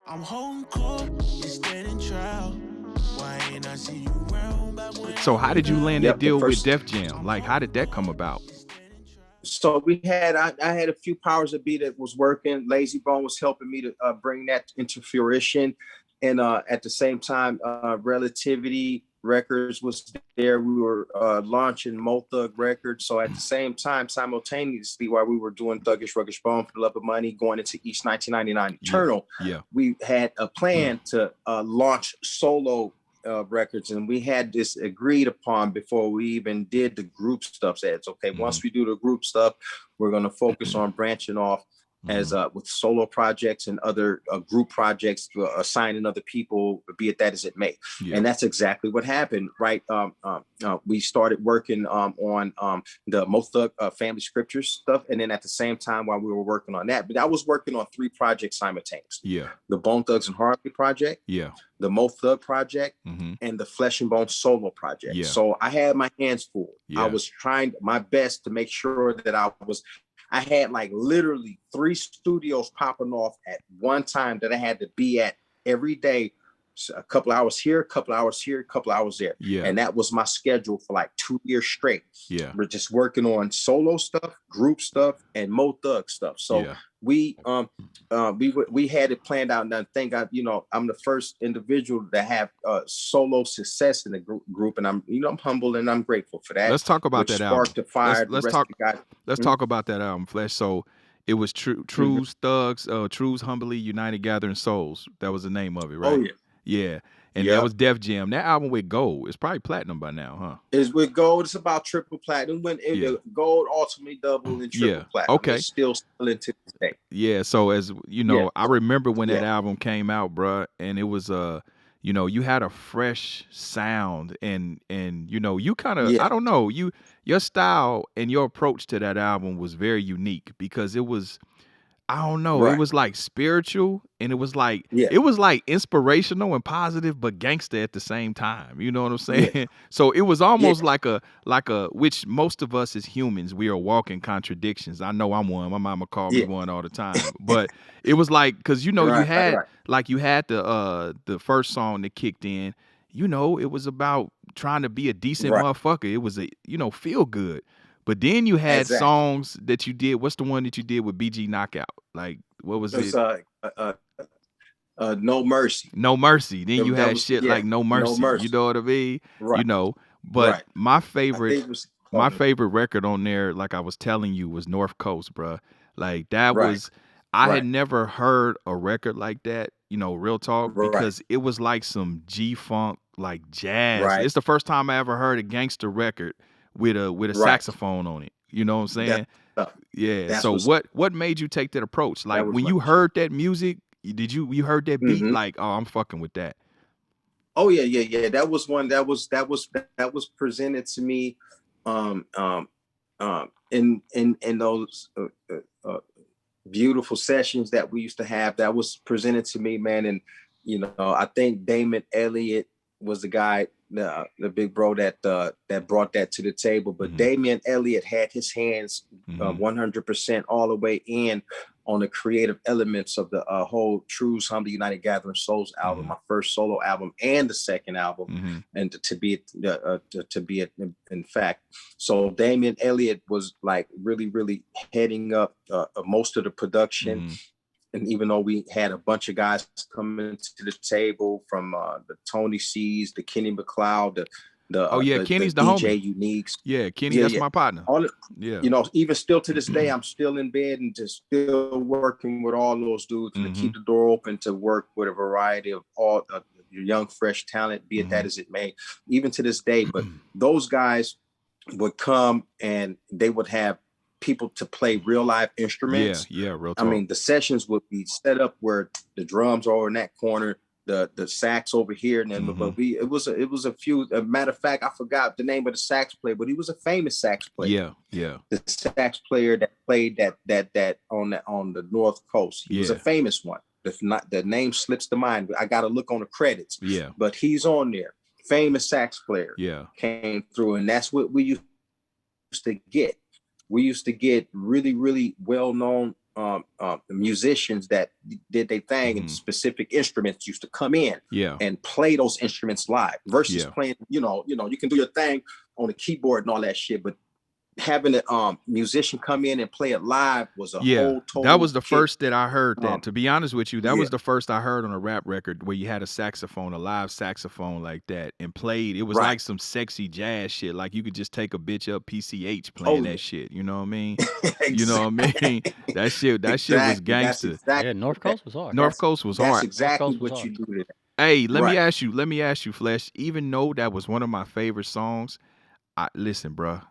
I'm holding court, you standing trial. Why ain't I see you round back when So how did you land that Yep, the deal with first. Def Jam? Like, how did that come about? So I had a few powers of beat that was working. Lazy Bone was helping me to bring that into fruition, and at the same time, Relativity Records was there. We were launching Mo Thug Records. So at the same time, simultaneously, while we were doing Thuggish Ruggish Bone for the Love of Money, going into East 1999 Eternal, Yeah. we had a plan to launch solo records, and we had this agreed upon before we even did the group stuff. Said it's okay, once we do the group stuff, we're going to focus on branching off as with solo projects and other group projects, assigning other people, be it that as it may. And that's exactly what happened, right? We started working on the Mo Thug Family Scriptures stuff, and then at the same time, while we were working on that, but I was working on 3 projects simultaneously. Yeah. The Bone Thugs and Harmony project, Yeah. the Mo Thug project, and the Flesh and Bone solo project. Yeah. So I had my hands full. Yeah. I was trying my best to make sure that I had like literally 3 studios popping off at one time that I had to be at every day. So a couple hours here, a couple hours here, a couple hours there. Yeah. And that was my schedule for like 2 years straight. Yeah. We're just working on solo stuff, group stuff, and Mo Thug stuff. So we had it planned out, and I think I'm the first individual to have solo success in the group, and I'm humble and I'm grateful for that. Let's talk about that album. Sparked the fire. Let's talk about that album, Flesh. So it was True's Thugs, True's Humbly United Gathering Souls. That was the name of it, right? Oh yeah. Yeah. And that was Def Jam. That album with Gold, it's probably platinum by now, huh? It's with Gold. It's about triple platinum. When Gold ultimately doubled and triple platinum. Okay. It's still selling to this day. Yeah. So as you know, I remember when that album came out, bruh, and it was you had a fresh sound, and you kind of I don't know, your style and your approach to that album was very unique because it was, I don't know, it was like spiritual, and it was like inspirational and positive, but gangster at the same time. You know what I'm saying? Yeah. So it was almost like a which most of us as humans, we are walking contradictions. I know I'm one. My mama called me one all the time. But it was like, because you had the first song that kicked in. It was about trying to be a decent motherfucker. It was feel good. But then you had songs that you did. What's the one that you did with BG Knockout? Like, what was it? No Mercy. No Mercy. Then you had shit like No Mercy. You know what I mean? Right. But my favorite record on there, like I was telling you, was North Coast, bro. Like that was, I had never heard a record like that, real talk, because it was like some G-funk, like jazz. Right. It's the first time I ever heard a gangster record with a saxophone on it. You know what I'm saying? So what made you take that approach? Like when you heard that music, you heard that beat, like, oh, I'm fucking with that. Oh yeah. That was one that was presented to me in those beautiful sessions that we used to have. That was presented to me, man. And I think Damon Elliott was the guy, the big bro that brought that to the table. But Damian Elliott had his hands 100% all the way in on the creative elements of the whole True's Humbly United Gathering Souls album, my first solo album and the second album, and to be in fact. So Damian Elliott was like really, really heading up most of the production. And even though we had a bunch of guys coming to the table from the Tony C's, the Kenny McLeod, Kenny's the DJ homie. Uniques. Yeah, Kenny, that's my partner. Even still to this day, I'm still in bed and just still working with all those dudes to keep the door open to work with a variety of all young, fresh talent, be it that as it may, even to this day. But those guys would come and they would have people to play real live instruments. Real talk. I mean, the sessions would be set up where the drums are in that corner, the sax over here, and then but it was a few. A matter of fact, I forgot the name of the sax player, but he was a famous sax player. The sax player that played that on the North Coast. He was a famous one. If not, the name slips to mind. I got to look on the credits. But he's on there. Famous sax player. Came through, and that's what we used to get. We used to get really, really well-known musicians that did their thing, and specific instruments used to come in and play those instruments live versus playing, you can do your thing on the keyboard and all that shit, but having a musician come in and play it live was a whole total that was the first that I heard that. To be honest with you, that was the first I heard on a rap record where you had a live saxophone like that and played. It was like some sexy jazz shit. Like you could just take a bitch up PCH playing that shit. You know what I mean? You know what I mean? That shit was gangster. Yeah, North Coast was hard. North Coast was hard. That's exactly what you do to that. Hey, let me ask you, Flesh, even though that was one of my favorite songs, listen, bro.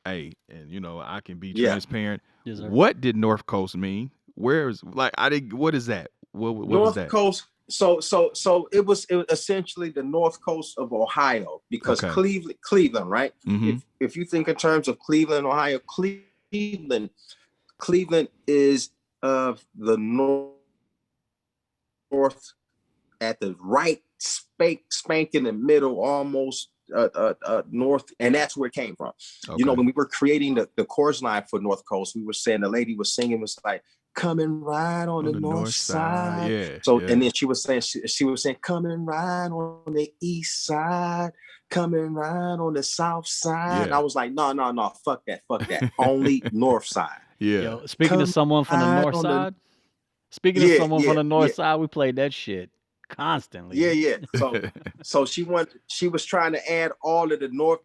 Hey, and I can be transparent. Yes, what did North Coast mean? What is that? What was that? North Coast. So it was essentially the North Coast of Ohio, because Cleveland, right? Mm-hmm. If you think in terms of Cleveland, Ohio, Cleveland is of the north at the right spank in the middle, almost north, and that's where it came from. When we were creating the chorus line for North Coast, we were saying, the lady was singing, was like, coming right on the north side. And then she was saying coming right on the east side, coming right on the south side. And I was like, no, fuck that, only north side. Yo, speaking of someone from the north side, from the north side, we played that shit constantly. So she was trying to add all of the north,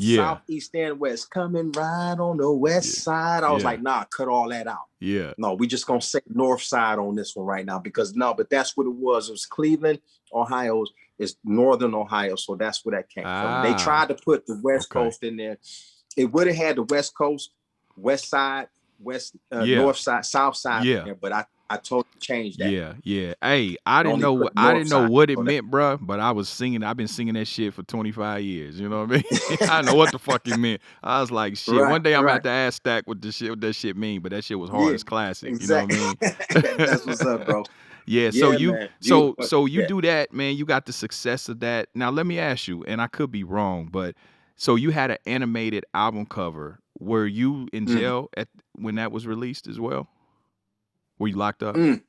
south, east, and west, coming right on the west side. I was like, nah, cut all that out. No, we just gonna say north side on this one right now, but that's what it was. It was Cleveland, Ohio is northern Ohio, so that's where that came from. They tried to put the west coast in there. It would have had the west coast, west side, north side, south side in there, but I totally changed that. Hey, I didn't know what it meant, bro. But I've been singing that shit for 25 years. You know what I mean? I know what the fuck it meant. I was like, shit. One day I'm gonna have to ask Stack what that shit mean. But that shit was hard as classic. Exactly. You know what I mean? That's what's up, bro. So you do that, man. You got the success of that. Now let me ask you, and I could be wrong, but so you had an animated album cover. Were you in jail when that was released as well? Were you locked up? No,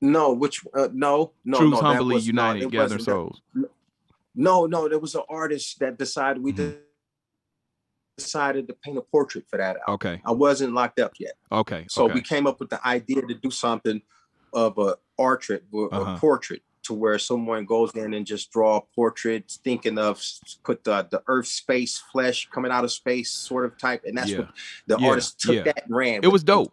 no. Truth Humbly United, Gathering Souls. No, there was an artist that decided decided to paint a portrait for that album. Okay. I wasn't locked up yet. Okay. So we came up with the idea to do something of a portrait, to where someone goes in and just draw a portrait, thinking of put the earth, space, flesh coming out of space sort of type. And that's what the artist took that and ran. It was dope.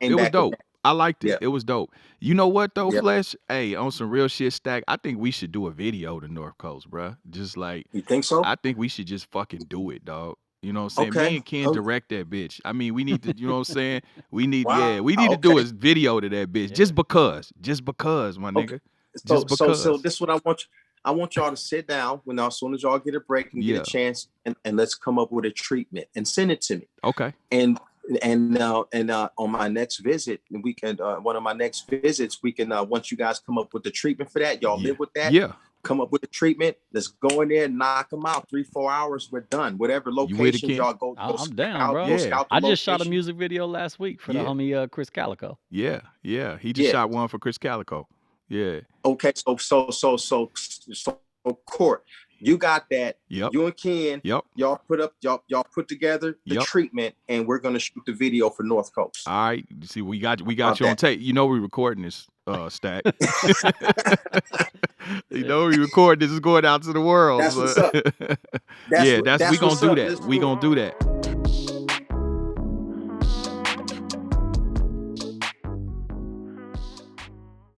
I liked it. It was dope. You know what though, Flesh? Hey, on some real shit, Stack, I think we should do a video to North Coast, bro. Just like, you think so? I think we should just fucking do it, dog. You know what I'm saying? Me and Ken direct that bitch. I mean, we need to, you know what I'm saying? We need to do a video to that bitch. Just because, my nigga. So this is what I want you. I want y'all to sit down as soon as y'all get a break and get a chance, and let's come up with a treatment and send it to me. Okay. And on my next visit, we can one of my next visits, we can once you guys come up with the treatment for that, y'all live with that. Come up with the treatment. Let's go in there, knock them out. 3-4 hours, we're done. Whatever location y'all go. I'm down, bro. I just shot a music video last week for the homie Chris Calico. Yeah. He just shot one for Chris Calico. Yeah. Okay. So Court, you got that. Yep. You and Ken. Yep. Y'all put together the treatment, and we're gonna shoot the video for North Coast. All right. See, we got you on tape. You know we recording this, Stack. You know we recording this. Is going out to the world. That's what's up. We gonna do that. We gonna do that.